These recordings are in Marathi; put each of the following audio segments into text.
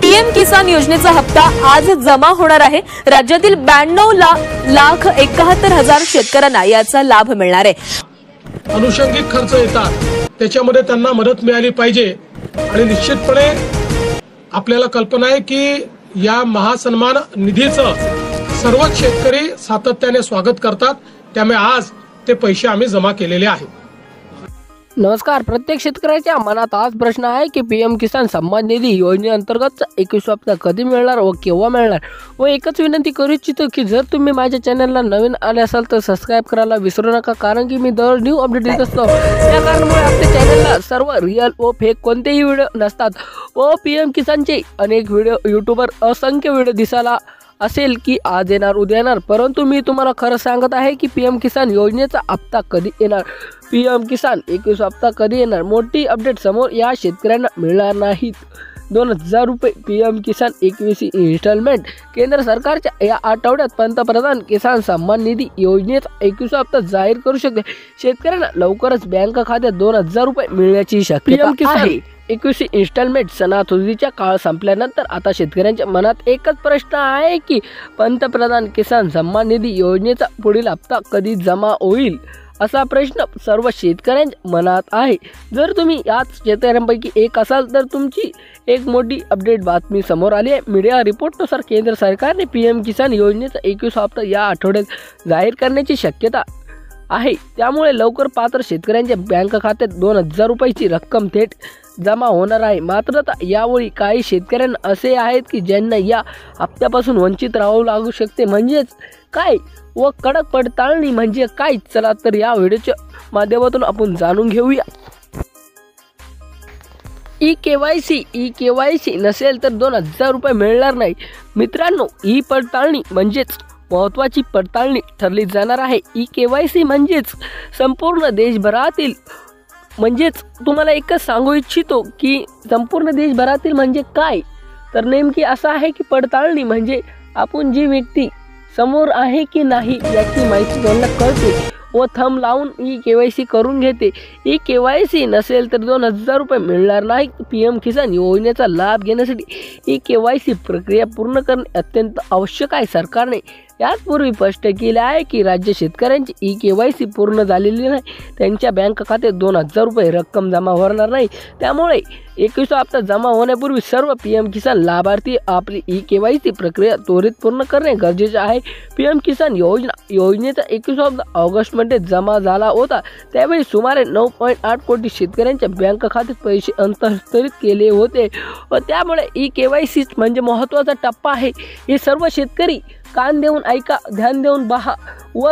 पीएम किसान योजनेचा हप्ता आज जमा होणार आहे। राज्यातील 92,71,000 शेतकऱ्यांना याचा लाभ मिळणार आहे। अनुषंगिक खर्च येतात त्याच्यामध्ये त्यांना मदत मिळाली पाहिजे आणि निश्चितपणे आपल्याला कल्पना आहे की या महासन्मान निधीचं सर्वच शेतकरी सातत्याने स्वागत करतात, त्यामुळे आज ते पैसे आम्ही जमा केलेले आहेत। नमस्कार। प्रत्येक शेतकऱ्याच्या मनात आज प्रश्न आहे की पीएम किसान सन्मान निधी योजनेअंतर्गत 21 हप्ता कधी मिळणार व केव्हा मिळणार। व एकच विनंती करू इच्छितो की जर तुम्ही माझ्या चॅनलला नवीन आले असाल तर सबस्क्राइब करायला विसरू नका, कारण की मी दर न्यू अपडेट देत असतो। त्या कारणामुळे आपल्या चॅनलला सर्व रिअल व फेक कोणतेही व्हिडिओ नसतात व पीएम किसानचे अनेक व्हिडिओ यूट्यूबवर असंख्य व्हिडिओ दिसायला असेल की आज येणार उद्या येणार, परंतु मी तुम्हाला खरं सांगत आहे की पीएम किसान योजनेचा हप्ता कधी येणार, पीएम किसान 21 हप्ता कधी येणार। मोठी अपडेट समोर या शेतकऱ्यांना मिळणार नाहीत। 2000 रुपये पीएम किसान 21 इन्स्टॉलमेंट। केंद्र सरकारच्या या आठवड्यात पंतप्रधान किसान सन्मान निधी योजनेचा 21 हप्ता जाहीर करू शकते। शेतकऱ्यांना लवकरच बँक खात्यात 2000 रुपये मिळण्याची शक्यता आहे। 21 इन्स्टॉलमेंट सणासुदीचा काळ संपल्यानंतर आता शेतकऱ्यांच्या मनात एकच प्रश्न आहे की पंतप्रधान किसान सन्मान निधी योजनेचा पुढील हप्ता कधी जमा होईल, असा प्रश्न सर्व शेतकऱ्यांच्या मनात आहे। जर तुम्ही याच शेतकऱ्यांपैकी एक असाल तर तुमची एक मोठी अपडेट बातमी समोर आली आहे। मीडिया रिपोर्टनुसार केंद्र सरकारने पीएम किसान योजनेचा 21 हप्ता या आठवड्यात जाहीर करण्याची शक्यता आहे, त्यामुळे लवकर पात्र शेतकऱ्यांच्या बँक खात्यात 2000 रुपयाची रक्कम थेट जमा होणार आहे। मात्र यावेळी काही शेतकऱ्यांना असे आहेत की ज्यांना या हप्त्यापासून वंचित राहावं लागू शकते। म्हणजेच काय व कडक पडताळणी म्हणजे काय, चला तर या व्हिडिओच्या माध्यमातून आपण जाणून घेऊया। ई केवायसी नसेल तर 2000 रुपये मिळणार नाही। मित्रांनो, ही पडताळणी म्हणजेच महत्त्वाची पडताळणी ठरली जाणार आहे। ई केवायसी म्हणजेच संपूर्ण देशभरातील, म्हणजेच तुम्हाला एकच सांगू इच्छितो की संपूर्ण देशभरातील म्हणजे काय, तर नेमकी असं आहे की पडताळणी म्हणजे आपण जी व्यक्ती समोर आहे की नाही याची माहिती त्यांना कळते व थंब लावून ई केवायसी करून घेते। ई केवायसी नसेल तर 2000 रुपये मिळणार नाही। पीएम किसान योजनेचा लाभ घेण्यासाठी ई केवायसी प्रक्रिया पूर्ण करणे अत्यंत आवश्यक आहे। सरकारने याचपूर्वी स्पष्ट केले आहे की राज्य शेतकऱ्यांची ई केवायसी पूर्ण झालेली नाही, त्यांच्या बँक खात्यात 2000 रुपये रक्कम जमा होणार नाही। त्यामुळे 21 हप्ता जमा होण्यापूर्वी सर्व पीएम किसान लाभार्थी आपली ई केवायसी प्रक्रिया त्वरित पूर्ण करणे गरजेचे आहे। पीएम किसान योजनेचा 21 हप्ता ऑगस्टमध्ये जमा झाला होता, त्यावेळी सुमारे 9.8 कोटी शेतकऱ्यांच्या बँक खात्यात पैसे हस्तांतरित केले होते व त्यामुळे ई केवायसी म्हणजे महत्त्वाचा टप्पा आहे। हे सर्व शेतकरी कान देऊन ऐका, ध्यान देऊन पहा व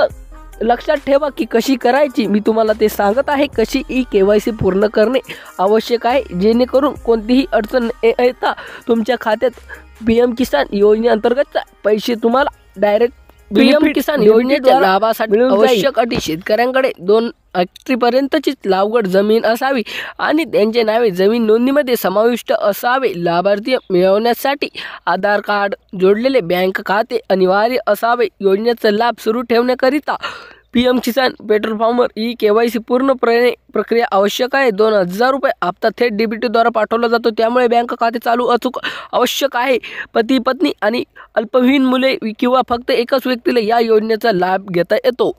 लक्षात ठेवा की कशी करायची। मी तुम्हाला ते सांगत आहे कशी ई केवायसी पूर्ण करणे आवश्यक आहे, जेणेकरून कोणतीही अडचण येता तुमच्या खात्यात पीएम किसान योजनेअंतर्गत पैसे तुम्हाला डायरेक्ट पीएम किसान योजनेच्या लाभासाठी आवश्यक अटी शेतकऱ्यांकडे 2 हेक्टरपर्यंतची लागवड जमीन असावी आणि त्यांचे नावे जमीन नोंदणीमध्ये समाविष्ट असावे। लाभार्थी मिळवण्यासाठी आधार कार्ड जोडलेले बँक खाते अनिवार्य असावे। योजनेचा लाभ सुरू ठेवण्याकरिता पीएम किसान पेट्रोल पंपवर ई केवायसी पूर्णपणे प्रक्रिया आवश्यक आहे। 2000 रुपये हप्ता थेट डीबीटीद्वारा पाठवला जातो, त्यामुळे बँक खाते चालू अचूक आवश्यक आहे। पती पत्नी आणि अल्पवयीन मुले किंवा फक्त एकच व्यक्तीला या योजनेचा लाभ घेता येतो।